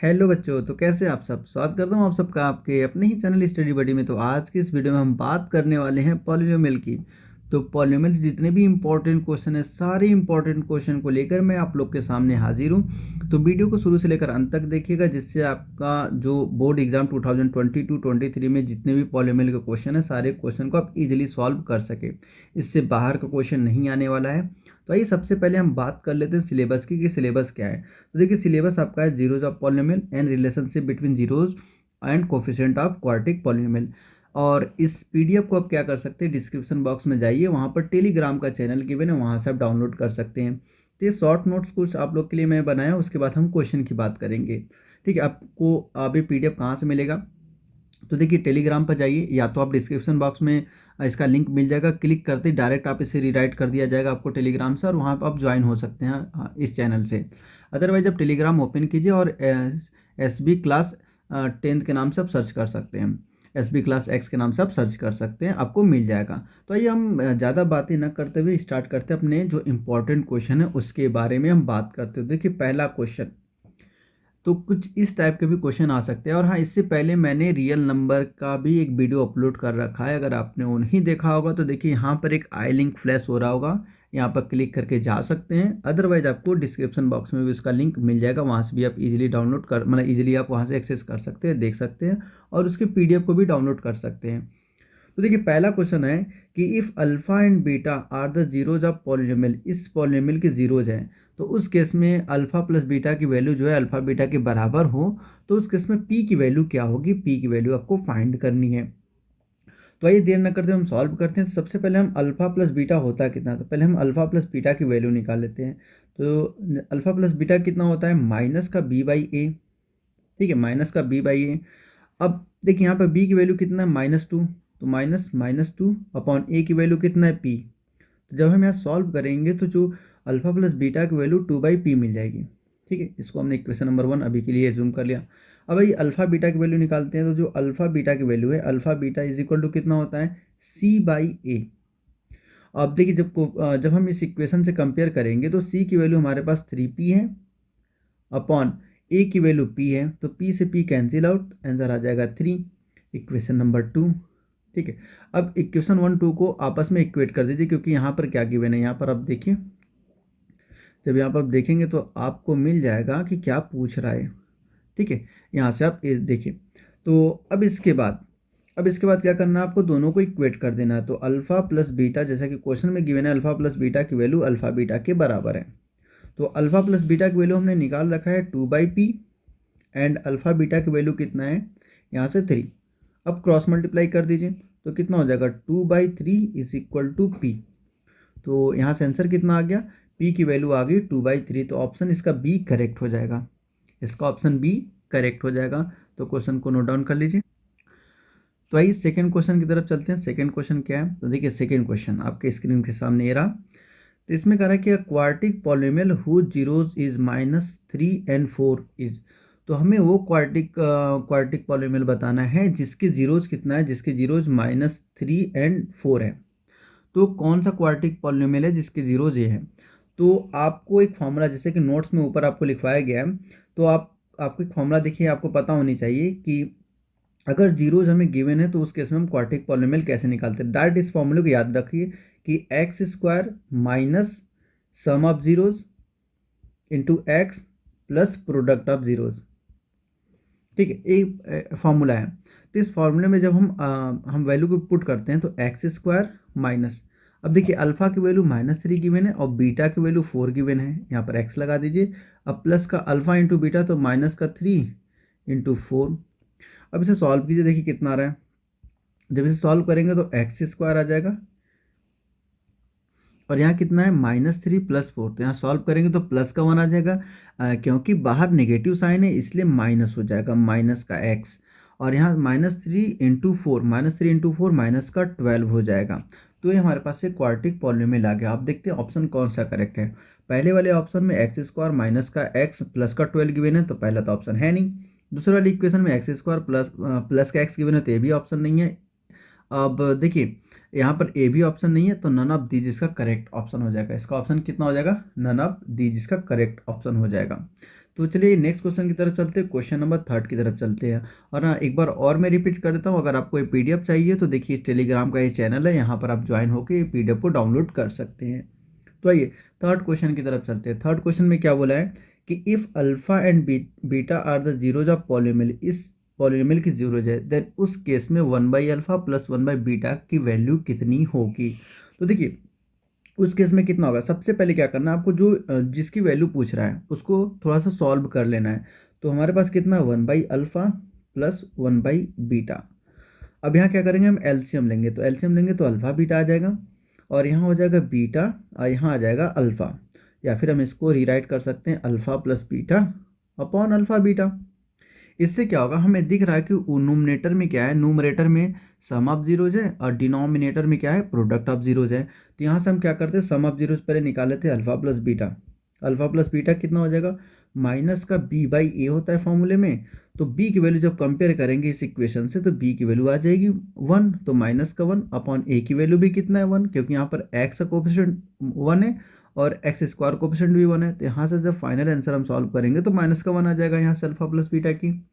Hello बच्चों, तो कैसे आप सब। स्वागत करता हूँ आप सबका आपके अपने ही चैनल स्टडी बडी में। तो आज की इस वीडियो में हम बात करने वाले हैं पॉलिनोमियल की। तो पॉलिनोमियल से जितने भी इंपॉर्टेंट क्वेश्चन है, सारे इंपॉर्टेंट क्वेश्चन को लेकर मैं आप लोग के सामने हाजिर हूँ। तो वीडियो को शुरू से लेकर अंत तक देखिएगा, जिससे आपका जो बोर्ड एग्जाम 2022-23 में जितने भी पॉलिनोमियल के क्वेश्चन है, सारे क्वेश्चन को आप इजीली सॉल्व कर सके। इससे बाहर का क्वेश्चन नहीं आने वाला है। तो आइए सबसे पहले हम बात कर लेते हैं सिलेबस की, कि सिलेबस क्या है। तो देखिए, सिलेबस आपका है zeros of polynomial and relationship between zeros and coefficient of quadratic polynomial. और इस पीडीएफ को आप क्या कर सकते हैं, डिस्क्रिप्शन बॉक्स में जाइए, वहाँ पर टेलीग्राम का चैनल गिवन है, वहाँ से आप डाउनलोड कर सकते हैं। तो ये शॉर्ट नोट्स कुछ आप लोग के लिए मैं बनाया, उसके बाद हम क्वेश्चन की बात करेंगे। ठीक है, आपको अभी पीडीएफ कहाँ से मिलेगा, तो देखिए टेलीग्राम पर जाइए, या तो आप डिस्क्रिप्शन बॉक्स में इसका लिंक मिल जाएगा, क्लिक करते ही डायरेक्ट आप इसे रीराइट कर दिया जाएगा आपको टेलीग्राम से, और वहाँ पर आप ज्वाइन हो सकते हैं इस चैनल से। अदरवाइज आप टेलीग्राम ओपन कीजिए और SB क्लास 10th के नाम से आप सर्च कर सकते हैं, SB क्लास X के नाम से आप सर्च कर सकते हैं, आपको मिल जाएगा। तो आइए हम ज़्यादा बातें न करते हुए स्टार्ट करते हैं अपने जो इम्पोर्टेंट क्वेश्चन है उसके बारे में हम बात करते हैं। देखिए पहला क्वेश्चन, तो कुछ इस टाइप के भी क्वेश्चन आ सकते हैं। और हाँ, इससे पहले मैंने रियल नंबर का भी एक वीडियो अपलोड कर रखा है, अगर आपने वो नहीं देखा होगा तो देखिए यहाँ पर एक आई लिंक फ्लैश हो रहा होगा, यहाँ पर क्लिक करके जा सकते हैं। अदरवाइज आपको डिस्क्रिप्शन बॉक्स में भी इसका लिंक मिल जाएगा, वहाँ से भी आप इजीली डाउनलोड कर मतलब इजीली आप वहाँ से एक्सेस कर सकते हैं, देख सकते हैं, और उसके PDF को भी डाउनलोड कर सकते हैं। तो देखिए पहला क्वेश्चन है कि if alpha and beta are the zeros of polynomial, इस पॉलिनोमियल के जीरोज हैं, तो उस केस में अल्फ़ा प्लस बीटा की वैल्यू जो है अल्फ़ा बीटा के बराबर हो, तो उस केस में पी की वैल्यू क्या होगी, पी की वैल्यू आपको फाइंड करनी है। तो आइए देर न करते हम सॉल्व करते हैं। तो सबसे पहले हम अल्फ़ा प्लस बीटा होता है कितना, तो पहले हम अल्फ़ा प्लस बीटा की वैल्यू निकाल लेते हैं। तो अल्फ़ा प्लस बीटा कितना होता है, माइनस का b/a। ठीक है, माइनस का b/a। अब देखिए यहाँ पर b की वैल्यू कितना है, -2, तो -2 अपॉन a की वैल्यू कितना है, p। तो जब हम यहाँ सॉल्व करेंगे तो जो अल्फ़ा प्लस बीटा की वैल्यू 2/p मिल जाएगी। ठीक है, इसको हमने इक्वेशन नंबर 1 अभी के लिए जूम कर लिया। अब भाई अल्फ़ा बीटा की वैल्यू निकालते हैं। तो जो अल्फ़ा बीटा की वैल्यू है, alpha beta is equal to कितना होता है, c/a। अब देखिए जब हम इस इक्वेशन से कंपेयर करेंगे तो c की वैल्यू हमारे पास 3p है, अपॉन a की वैल्यू p है, तो p से p कैंसिल आउट, आंसर आ जाएगा 3, इक्वेशन नंबर 2। ठीक है, अब इक्वेशन 1 2 को आपस में इक्वेट कर दीजिए, क्योंकि यहाँ पर क्या गिवन है, यहाँ पर आप देखिए, जब यहाँ पर आप देखेंगे तो आपको मिल जाएगा कि क्या पूछ रहा है। ठीक है, यहाँ से आप देखिए। तो अब इसके बाद क्या करना है, आपको दोनों को इक्वेट कर देना है। तो अल्फ़ा प्लस बीटा, जैसा कि क्वेश्चन में गिवन है, अल्फ़ा प्लस बीटा की वैल्यू अल्फ़ा बीटा के बराबर है। तो अल्फ़ा प्लस बीटा की वैल्यू हमने निकाल रखा है 2/p, एंड अल्फ़ा बीटा की वैल्यू कितना है, यहाँ से 3। अब क्रॉस मल्टीप्लाई कर दीजिए, तो कितना हो जाएगा, 2/3 इज इक्वल टू p। तो यहाँ से आंसर कितना आ गया, p की वैल्यू आ गई 2/3। तो ऑप्शन इसका बी करेक्ट हो जाएगा, इसका ऑप्शन बी करेक्ट हो जाएगा। तो क्वेश्चन को नोट डाउन कर लीजिए। तो आइए सेकंड क्वेश्चन की तरफ चलते हैं। सेकंड क्वेश्चन क्या है, तो देखिए सेकंड क्वेश्चन आपके स्क्रीन के सामने ये रहा। तो इसमें कह रहा है कि quadratic polynomial whose zeros is -3 and 4 is. तो हमें वो क्वाड्रेटिक पॉलिनोमियल बताना है जिसके जीरोज कितना है, जिसके जीरोज -3 and 4 है। तो कौन सा क्वाड्रेटिक पॉलिनोमियल है जिसके जीरोज ये है। तो आपको एक फॉर्मूला, जैसे कि नोट्स में ऊपर आपको लिखवाया गया है, तो आपको एक फॉर्मूला देखिए, आपको पता होनी चाहिए कि अगर जीरोज हमें गिवन है तो उस केस में हम क्वाड्रेटिक पॉलिनोमियल कैसे निकालते हैं। डायरेक्ट इस फॉर्मूले को याद रखिए कि x² minus sum of zeros into x plus product of zeros. ठीक है, एक फार्मूला है। तो इस फार्मूले में जब हम वैल्यू को पुट करते हैं तो x² माइनस, अब देखिए अल्फ़ा की वैल्यू -3 गिवन है और बीटा की वैल्यू 4 गिवन है, यहाँ पर x लगा दीजिए। अब प्लस का अल्फ़ा इंटू बीटा, तो माइनस का 3 इंटू 4। अब इसे सॉल्व कीजिए, देखिए कितना आ रहा है। जब इसे सॉल्व करेंगे तो x² आ जाएगा, और यहाँ कितना है, -3 + 4। तो यहाँ सॉल्व करेंगे तो प्लस का 1 आ जाएगा, क्योंकि बाहर नेगेटिव साइन है इसलिए माइनस हो जाएगा, माइनस का x। और यहाँ -3 × 4, -3 × 4 माइनस का 12 हो जाएगा। तो ये हमारे पास एक क्वाड्रेटिक पॉलिनोमियल आ गया। आप देखते हैं ऑप्शन कौन सा करेक्ट है। पहले वाले ऑप्शन में x² माइनस का x प्लस का 12 गिवन है, तो पहला तो ऑप्शन है नहीं। दूसरे वाली इक्वेशन में x² प्लस का x गिवन है, तो ये भी ऑप्शन नहीं है। अब देखिए यहाँ पर ए भी ऑप्शन नहीं है, तो नन ऑफ दीज इसका करेक्ट ऑप्शन हो जाएगा। इसका ऑप्शन कितना हो जाएगा, नन ऑफ दीज इसका करेक्ट ऑप्शन हो जाएगा। तो चलिए नेक्स्ट क्वेश्चन की तरफ चलते हैं, क्वेश्चन नंबर 3 की तरफ चलते हैं। और हाँ, एक बार और मैं रिपीट कर देता हूँ, अगर आपको ये पीडीएफ चाहिए तो देखिए टेलीग्राम का ये चैनल है, यहाँ पर आप ज्वाइन होकर ये पीडीएफ को डाउनलोड कर सकते हैं। तो आइए थर्ड क्वेश्चन की तरफ चलते हैं। थर्ड क्वेश्चन में क्या बोला है कि if alpha and beta are the zeros of polynomial, इस पॉलीनोमियल की जीरोज है, देन उस केस में 1/अल्फा प्लस 1/बीटा की वैल्यू कितनी होगी। तो देखिए उस केस में कितना होगा, सबसे पहले क्या करना है आपको, जो जिसकी वैल्यू पूछ रहा है उसको थोड़ा सा सॉल्व कर लेना है। तो हमारे पास कितना 1/अल्फा प्लस 1/बीटा। अब यहाँ क्या करेंगे, हम एलसीएम लेंगे, तो एलसीएम लेंगे तो अल्फा बीटा आ जाएगा, और यहाँ हो जाएगा बीटा और यहाँ आ जाएगा अल्फा, या फिर हम इसको रीराइट कर सकते हैं alpha plus beta upon alpha beta. इससे क्या होगा, हमें दिख रहा है कि नोमिनेटर में क्या है, न्यूमरेटर में सम ऑफ जीरोज है और डिनोमिनेटर में क्या है, प्रोडक्ट ऑफ जीरोज है। तो यहाँ से हम क्या करते हैं, सम ऑफ जीरोज पहले निकाल लेते हैं, alpha plus beta. Alpha plus beta कितना हो जाएगा, माइनस का b/a होता है फॉर्मूले में, तो b की वैल्यू जब कंपेयर करेंगे इस इक्वेशन से तो b की वैल्यू आ जाएगी 1, तो माइनस का 1 अपॉन a की वैल्यू भी कितना है 1, क्योंकि यहाँ पर x का कोफिशिएंट 1 है और एक्स स्क्वायर कोफिशिएंट भी 1 है। तो यहाँ से जब फाइनल आंसर हम सॉल्व करेंगे तो माइनस का 1 आ जाएगा यहाँ से अल्फा प्लस बीटा की।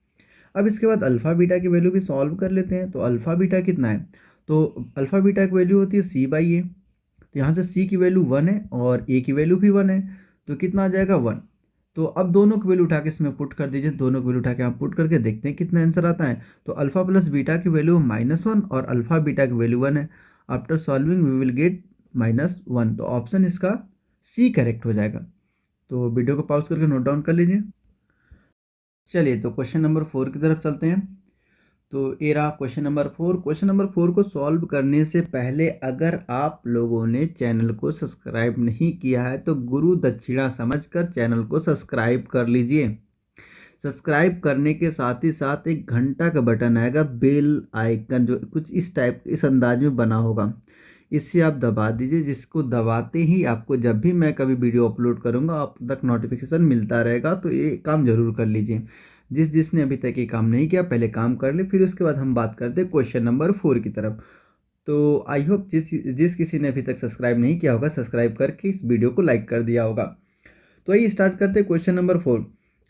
अब इसके बाद अल्फ़ा बीटा की वैल्यू भी सॉल्व कर लेते हैं। तो अल्फ़ा बीटा कितना है, तो अल्फ़ा बीटा की वैल्यू होती है c/a, तो यहाँ से c की वैल्यू 1 है और a की वैल्यू भी 1 है, तो कितना आ जाएगा 1। तो अब दोनों की वैल्यू उठा के इसमें पुट कर दीजिए, दोनों की वैल्यू उठा के आप पुट करके देखते हैं कितना आंसर आता है। तो अल्फ़ा प्लस बीटा की वैल्यू -1 और अल्फ़ा बीटा की वैल्यू 1 है। After solving we will get -1, तो ऑप्शन इसका सी करेक्ट हो जाएगा। तो वीडियो को पॉज करके नोट डाउन कर लीजिए। चलिए तो क्वेश्चन नंबर 4 की तरफ चलते हैं। तो ये रहा क्वेश्चन नंबर 4। क्वेश्चन नंबर 4 को सॉल्व करने से पहले अगर आप लोगों ने चैनल को सब्सक्राइब नहीं किया है तो गुरु दक्षिणा समझकर चैनल को सब्सक्राइब कर लीजिए। सब्सक्राइब करने के साथ ही साथ एक घंटा का बटन आएगा, बेल आइकन, जो कुछ इस टाइप इस अंदाज में बना होगा, इससे आप दबा दीजिए, जिसको दबाते ही आपको जब भी मैं कभी वीडियो अपलोड करूंगा आप तक नोटिफिकेशन मिलता रहेगा। तो ये काम जरूर कर लीजिए। जिसने अभी तक ये काम नहीं किया पहले काम कर ले, फिर उसके बाद हम बात करते हैं क्वेश्चन नंबर 4 की तरफ। तो आई होप जिस किसी ने अभी तक सब्सक्राइब नहीं किया होगा सब्सक्राइब करके इस वीडियो को लाइक कर दिया होगा। तो आइए स्टार्ट करते हैं क्वेश्चन नंबर 4।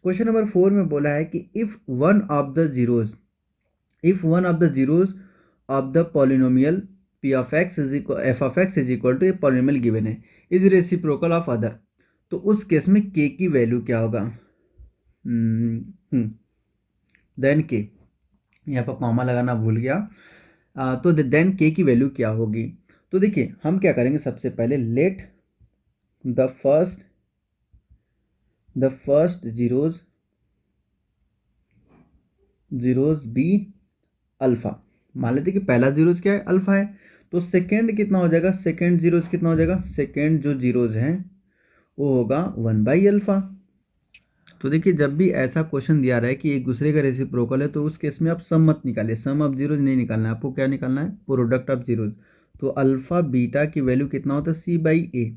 क्वेश्चन नंबर 4 में बोला है कि if one of the zeros of the polynomial p of x is equal f of x is equal to a polynomial given है, इज रेसिप्रोकल ऑफ अदर। तो उस case में k की value क्या होगा, देन k, यहाँ पर comma लगाना भूल गया। तो देन k की वैल्यू क्या होगी। तो देखिए हम क्या करेंगे, सबसे पहले let the first zeros be alpha. मान लेते कि पहला जीरोज क्या है, अल्फा है, तो सेकेंड कितना हो जाएगा, सेकेंड जीरोज कितना हो जाएगा, सेकेंड जो जीरोज हैं वो होगा 1/अल्फा। तो देखिए जब भी ऐसा क्वेश्चन दिया रहा है कि एक दूसरे का रेसिप्रोकल है तो उस केस में आप सम मत निकालिए, सम ऑफ जीरोज नहीं निकालना है आपको, क्या निकालना है, प्रोडक्ट ऑफ जीरोज। तो अल्फा बीटा की वैल्यू कितना होता है, c/a।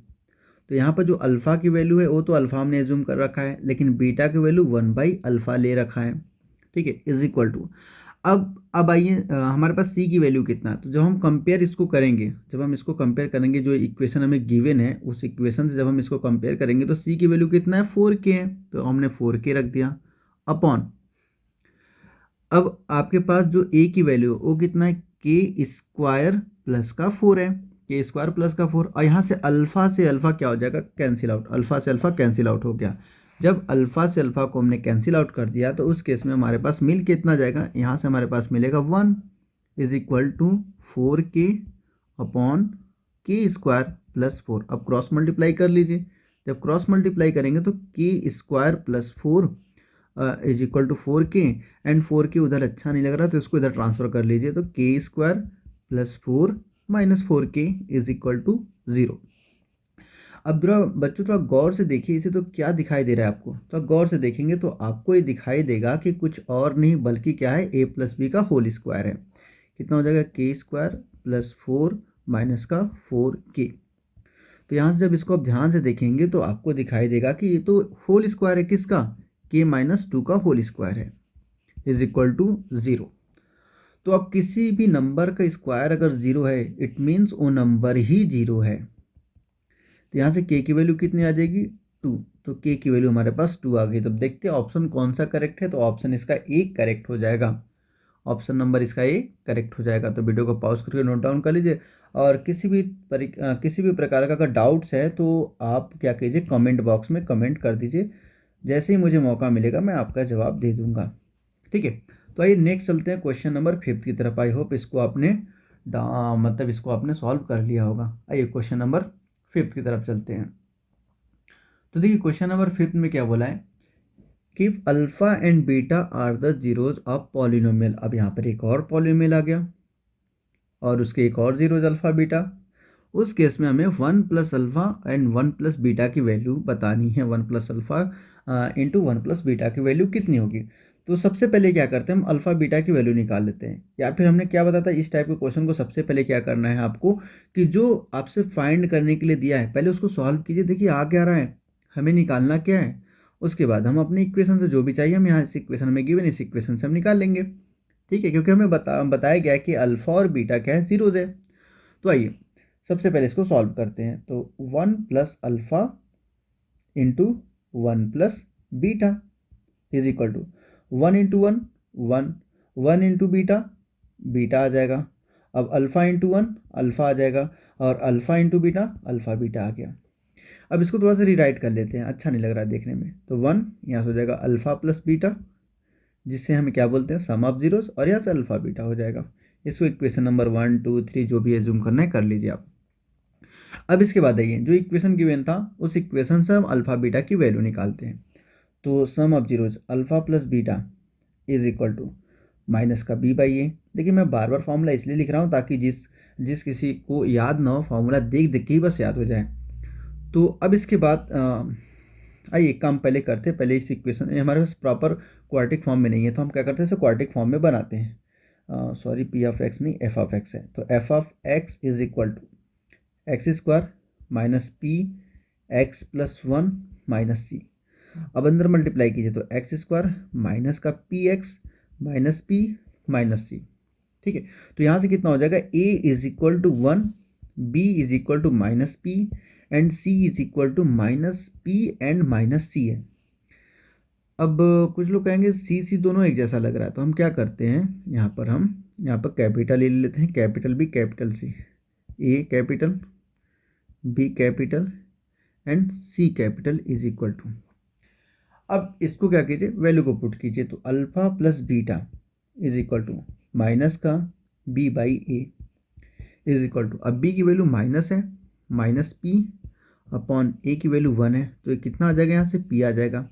तो यहाँ पर जो अल्फा की वैल्यू है वो तो अल्फा हमने एज्यूम कर रखा है, लेकिन बीटा की वैल्यू 1/अल्फा ले रखा है, ठीक है, इज इक्वल टू। अब आइए हमारे पास c की वैल्यू कितना है। तो जब हम कंपेयर इसको करेंगे, जो इक्वेशन हमें गिवन है उस इक्वेशन से जब हम इसको कंपेयर करेंगे तो c की वैल्यू कितना है, 4k है, तो हमने 4k रख दिया अपॉन। अब आपके पास जो a की वैल्यू वो कितना है, k स्क्वायर प्लस का 4 है, k स्क्वायर प्लस का 4, और यहाँ से अल्फा क्या हो जाएगा, कैंसिल आउट, अल्फा से अल्फा कैंसिल आउट हो गया। जब अल्फा से अल्फा को हमने कैंसिल आउट कर दिया तो उस केस में हमारे पास मिल कितना जाएगा, यहाँ से हमारे पास मिलेगा 1 is equal to 4k upon k square plus 4। अब क्रॉस मल्टीप्लाई कर लीजिए, जब क्रॉस मल्टीप्लाई करेंगे तो k square plus 4 is equal to 4k, and 4k उधर अच्छा नहीं लग रहा तो इसको इधर ट्रांसफर कर लीजिए, तो k square plus 4 minus 4k is equal to 0। अब बच्चों थोड़ा गौर से देखिए इसे, तो क्या दिखाई दे रहा है आपको, तो गौर से देखेंगे तो आपको ये दिखाई देगा कि कुछ और नहीं बल्कि क्या है, a प्लस बी का होल स्क्वायर है। कितना हो जाएगा, k स्क्वायर प्लस 4 माइनस का 4k। तो यहाँ से जब इसको आप ध्यान से देखेंगे तो आपको दिखाई देगा कि ये तो होल स्क्वायर है किसका, k माइनस 2 का होल स्क्वायर है, इज इक्वल टू 0। तो अब किसी भी नंबर का स्क्वायर अगर 0 है इट मीन्स वो नंबर ही 0 है। तो यहाँ से k की वैल्यू कितनी आ जाएगी, 2। तो के की वैल्यू हमारे पास 2 आ गई। तब देखते हैं ऑप्शन कौन सा करेक्ट है, तो ऑप्शन इसका ए करेक्ट हो जाएगा। ऑप्शन नंबर इसका ए करेक्ट हो जाएगा। तो वीडियो को पॉज करके नोट डाउन कर लीजिए, और किसी भी प्रकार का अगर डाउट्स है तो आप क्या कीजिए, कमेंट बॉक्स में कमेंट कर दीजिए। जैसे ही मुझे मौका मिलेगा मैं आपका जवाब दे दूंगा, ठीक है। तो आइए नेक्स्ट चलते हैं क्वेश्चन नंबर 5 की तरफ। आई होप इसको आपने मतलब इसको आपने सॉल्व कर लिया होगा। आइए क्वेश्चन नंबर 5 की तरफ चलते हैं। तो देखिए क्वेश्चन नंबर 5 में क्या बोला है कि alpha and beta are the zeros of polynomial. अब यहाँ पर एक और पॉलिनोमियल आ गया और उसके एक और जीरोज अल्फा बीटा। उस केस में हमें 1 plus alpha and 1 plus beta की वैल्यू बतानी है। 1 plus alpha into 1 plus beta की वैल्यू कितनी होगी। तो सबसे पहले क्या करते हैं, हम अल्फा बीटा की वैल्यू निकाल लेते हैं। या फिर हमने क्या बताया था, इस टाइप के क्वेश्चन को सबसे पहले क्या करना है आपको, कि जो आपसे फाइंड करने के लिए दिया है पहले उसको सॉल्व कीजिए। देखिए आ क्या रहा है, हमें निकालना क्या है। उसके बाद हम अपनी इक्वेशन से जो भी चाहिए हम यहाँ इस इक्वेशन में गिवन, इस इक्वेशन से हम निकाल लेंगे, ठीक है। क्योंकि हमें बताया गया है कि अल्फा और बीटा क्या है, जीरोज है। तो आइए सबसे पहले इसको सॉल्व करते हैं। तो 1 plus alpha into 1 plus beta is equal to 1 into 1 1, 1 into beta beta आ जाएगा। अब अल्फा इंटू 1 अल्फा आ जाएगा, और alpha into beta alpha beta आ गया। अब इसको थोड़ा सा रीराइट कर लेते हैं, अच्छा नहीं लग रहा है देखने में। तो 1 यहाँ से हो जाएगा अल्फा प्लस बीटा, जिससे हमें क्या बोलते हैं, सम ऑफ जीरोस, और यहाँ से अल्फा बीटा हो जाएगा। इसको इक्वेशन नंबर 1 2 3 जो भी एज्यूम करना है कर लीजिए आप। अब इसके बाद आइए जो इक्वेशन गिवन था उस इक्वेशन से हम अल्फा बीटा की वैल्यू निकालते हैं। तो sum of zeros alpha plus beta is equal to minus का बी बाई ए। देखिए मैं बार बार फॉर्मूला इसलिए लिख रहा हूँ ताकि जिस किसी को याद ना हो, फॉर्मूला देख देख के ही बस याद हो जाए। तो अब इसके बाद आइए एक काम पहले करते हैं। पहले इस इक्वेशन हमारे पास प्रॉपर क्वाड्रेटिक फॉर्म में नहीं है, तो हम क्या करते हैं इसे क्वाड्रेटिक फॉर्म में बनाते हैं। सॉरी पी ऑफ एक्स नहीं, एफ ऑफ एक्स है। तो F of X is equal to X square minus P X plus 1 minus C. अब अंदर मल्टीप्लाई कीजिए तो एक्स स्क्वायर माइनस का P X minus P minus C, ठीक है। तो यहाँ से कितना हो जाएगा, A is equal to 1, B is equal to minus P and C is equal to minus P and minus सी है। अब कुछ लोग कहेंगे सी सी दोनों एक जैसा लग रहा है, तो हम क्या करते हैं यहाँ पर कैपिटल ले लेते हैं, capital B capital C, A capital B capital and C capital is equal to. अब इसको क्या कीजिए, वैल्यू को पुट कीजिए। तो alpha plus beta is equal to minus का B by A is equal to, अब बी की वैल्यू माइनस है, माइनस पी अपॉन ए की वैल्यू 1 है, तो ये कितना आ जाएगा, यहाँ से पी आ जाएगा।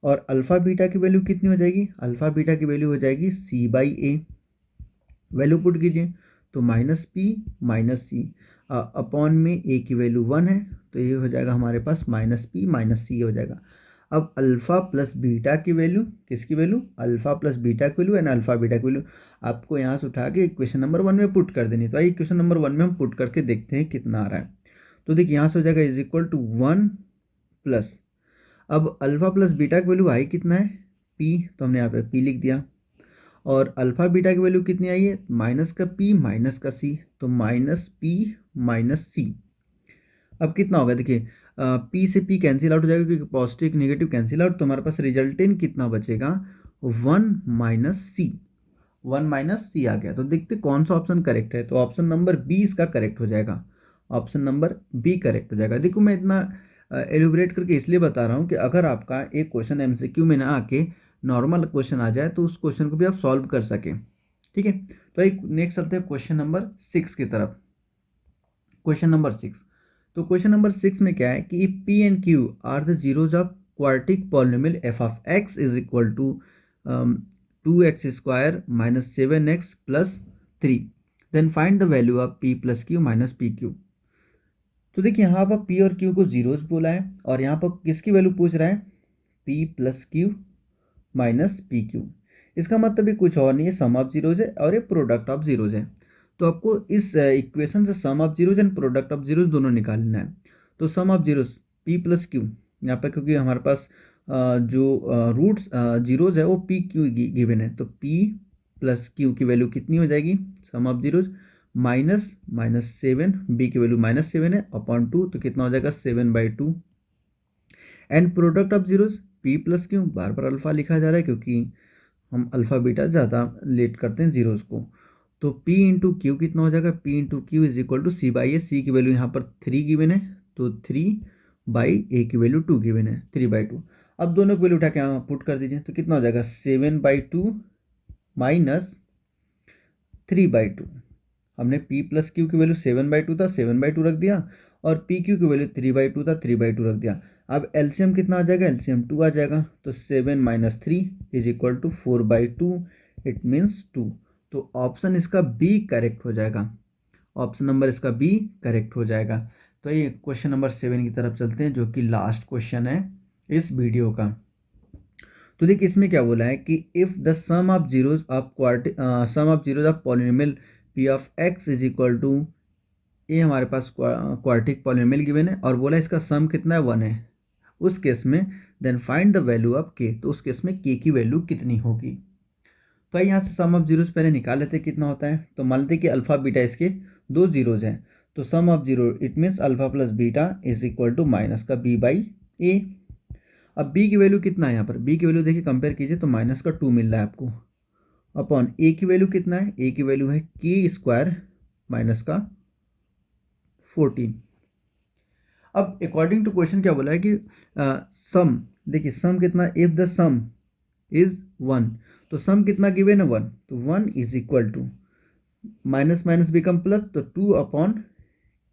और अल्फ़ा बीटा की वैल्यू कितनी हो जाएगी, अल्फ़ा बीटा की वैल्यू हो जाएगी सी बाई ए। वैल्यू पुट कीजिए तो माइनस पी माइनस सी अपॉन में ए की वैल्यू 1 है, तो ये हो जाएगा हमारे पास माइनस पी माइनस सी हो जाएगा। अब अल्फ़ा प्लस बीटा की वैल्यू, किसकी वैल्यू, अल्फ़ा प्लस बीटा की वैल्यू एंड अल्फ़ा बीटा की वैल्यू आपको यहाँ से उठा के इक्वेशन नंबर 1 में पुट कर देनी। तो आइए इक्वेशन नंबर 1 में हम पुट करके देखते हैं कितना आ रहा है। तो देखिए यहाँ से हो जाएगा इज इक्वल टू 1 प्लस, अब अल्फ़ा प्लस बीटा की वैल्यू आई कितना है, पी, तो हमने यहाँ पे पी लिख दिया। और अल्फ़ा बीटा की वैल्यू कितनी आई है, माइनस का पी माइनस का सी, तो माइनस पी माइनस सी। अब कितना होगा, देखिए पी से पी कैंसिल आउट हो जाएगा क्योंकि पॉजिटिव नेगेटिव कैंसिल आउट, तो हमारे पास रिजल्टेंट कितना बचेगा, 1 माइनस सी, 1 माइनस सी आ गया। तो देखते कौन सा ऑप्शन करेक्ट है, तो ऑप्शन नंबर बी इसका करेक्ट हो जाएगा, ऑप्शन नंबर बी करेक्ट हो जाएगा। देखो मैं इतना एलिब्रेट करके इसलिए बता रहा हूँ कि अगर आपका एक क्वेश्चन एमसीक्यू में ना आके नॉर्मल क्वेश्चन आ जाए तो उस क्वेश्चन को भी आप सॉल्व कर सकें, ठीक है। तो एक नेक्स्ट चलते हैं क्वेश्चन नंबर 6 की तरफ। क्वेश्चन नंबर 6, तो क्वेश्चन नंबर 6 में क्या है कि P and Q are the zeros of quadratic polynomial F of X is equal to 2x square minus 7x plus 3, then find the value of p plus Q minus P Q. तो देखिए यहाँ पर p और q को zeros बोला है और यहाँ पर किसकी वैल्यू पूछ रहा है, p plus Q minus P Q. इसका मतलब ये कुछ और नहीं है, सम ऑफ जीरोज है और ये प्रोडक्ट ऑफ जीरोज है। तो आपको इस इक्वेशन से sum of zeros and product of zeros दोनों निकालना है। तो sum of zeros p plus Q, यहाँ पर क्योंकि हमारे पास जो रूट्स जीरोज है वो p क्यू गिवन है, तो p प्लस क्यू की वैल्यू कितनी हो जाएगी, sum of zeros minus minus 7, b की वैल्यू माइनस 7 है अपॉन 2, तो कितना हो जाएगा 7/2 and product of zeros P plus Q, बार बार अल्फा लिखा जा रहा है क्योंकि हम अल्फा बीटा ज़्यादा लेट करते हैं जीरोस को। तो P इंटू क्यू कितना हो जाएगा, P into Q is equal to C by A. C की वैल्यू यहाँ पर 3 गिवन है, तो 3 बाई ए की वैल्यू 2 गिवन है, 3/2। अब दोनों की वैल्यू उठा के यहाँ पुट कर दीजिए, तो कितना हो जाएगा 7/2 माइनस 3/2। हमने P प्लस क्यू की वैल्यू 7/2 था, 7/2 रख दिया, और पी क्यू की वैल्यू 3/2 था, 3/2 रख दिया। अब एलसीएम कितना आ जाएगा, एलसीएम 2 आ जाएगा, तो 7 minus 3 is equal to 4/2, it means 2। तो ऑप्शन इसका बी करेक्ट हो जाएगा, ऑप्शन नंबर इसका बी करेक्ट हो जाएगा। तो ये क्वेश्चन नंबर 7 की तरफ चलते हैं, जो कि लास्ट क्वेश्चन है इस वीडियो का। तो देखिए इसमें क्या बोला है कि if the sum of zeros of polynomial P of X is equal to, ये हमारे पास क्वार्टिक पॉलिनोमियल गिवन है और बोला इसका सम कितना है 1 है। उस केस में then find the value of K, तो उस केस में के की वैल्यू कितनी होगी। तो यहाँ से सम ऑफ जीरोज पहले निकाल लेते कितना होता है। तो मान लेते हैं कि अल्फा बीटा इसके 2 जीरोज हैं, तो sum of zero it means alpha plus beta is equal to minus का बी बाई ए। अब बी की वैल्यू कितना है, यहाँ पर बी की वैल्यू देखिए कंपेयर कीजिए तो माइनस का 2 मिल रहा है आपको, अपॉन ए की वैल्यू कितना है, ए की वैल्यू है के स्क्वायर माइनस का 14। अब अकॉर्डिंग टू क्वेश्चन क्या बोला है कि सम, देखिए सम कितना, इफ द सम इज 1, तो सम कितना गिवन है 1, तो 1 is equal to minus minus become plus, तो 2 अपॉन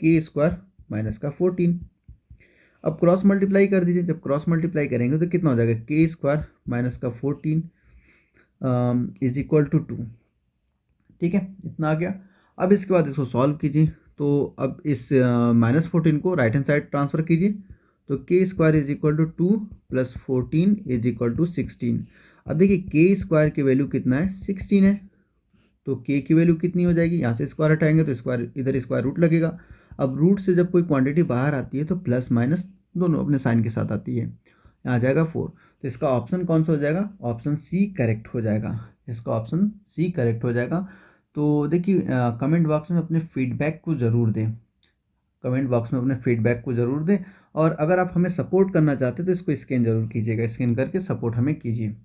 के स्क्वायर माइनस का 14। अब क्रॉस मल्टीप्लाई कर दीजिए, जब क्रॉस मल्टीप्लाई करेंगे तो कितना हो जाएगा, के स्क्वायर माइनस का 14 इज इक्वल टू 2। ठीक है, इतना आ गया। अब इसके बाद इसको सॉल्व कीजिए, तो अब इस -14 को राइट हैंड साइड ट्रांसफ़र कीजिए, तो K square is equal to 2 plus 14 is equal to 16। अब देखिए के स्क्वायर की वैल्यू कितना है, 16 है, तो के की वैल्यू कितनी हो जाएगी, यहाँ से स्क्वायर हटाएंगे तो स्क्वायर, इधर स्क्वायर रूट लगेगा। अब रूट से जब कोई क्वांटिटी बाहर आती है तो प्लस माइनस दोनों अपने साइन के साथ आती है, यहाँ आ जाएगा 4। तो इसका ऑप्शन कौन सा हो जाएगा, ऑप्शन सी करेक्ट हो जाएगा, इसका ऑप्शन सी करेक्ट हो जाएगा। तो देखिए कमेंट बॉक्स में अपने फीडबैक को ज़रूर दें, कमेंट बॉक्स में अपने फीडबैक को ज़रूर दें, और अगर आप हमें सपोर्ट करना चाहते हैं तो इसको स्कैन ज़रूर कीजिएगा, स्कैन करके सपोर्ट हमें कीजिए।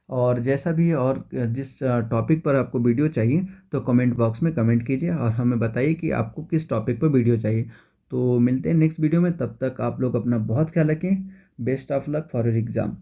और जैसा भी और जिस टॉपिक पर आपको वीडियो चाहिए तो कमेंट बॉक्स में कमेंट कीजिए और हमें बताइए कि आपको किस टॉपिक पर वीडियो चाहिए। तो मिलते हैं नेक्स्ट वीडियो में, तब तक आप लोग अपना बहुत ख्याल रखें। Best of luck for your exam.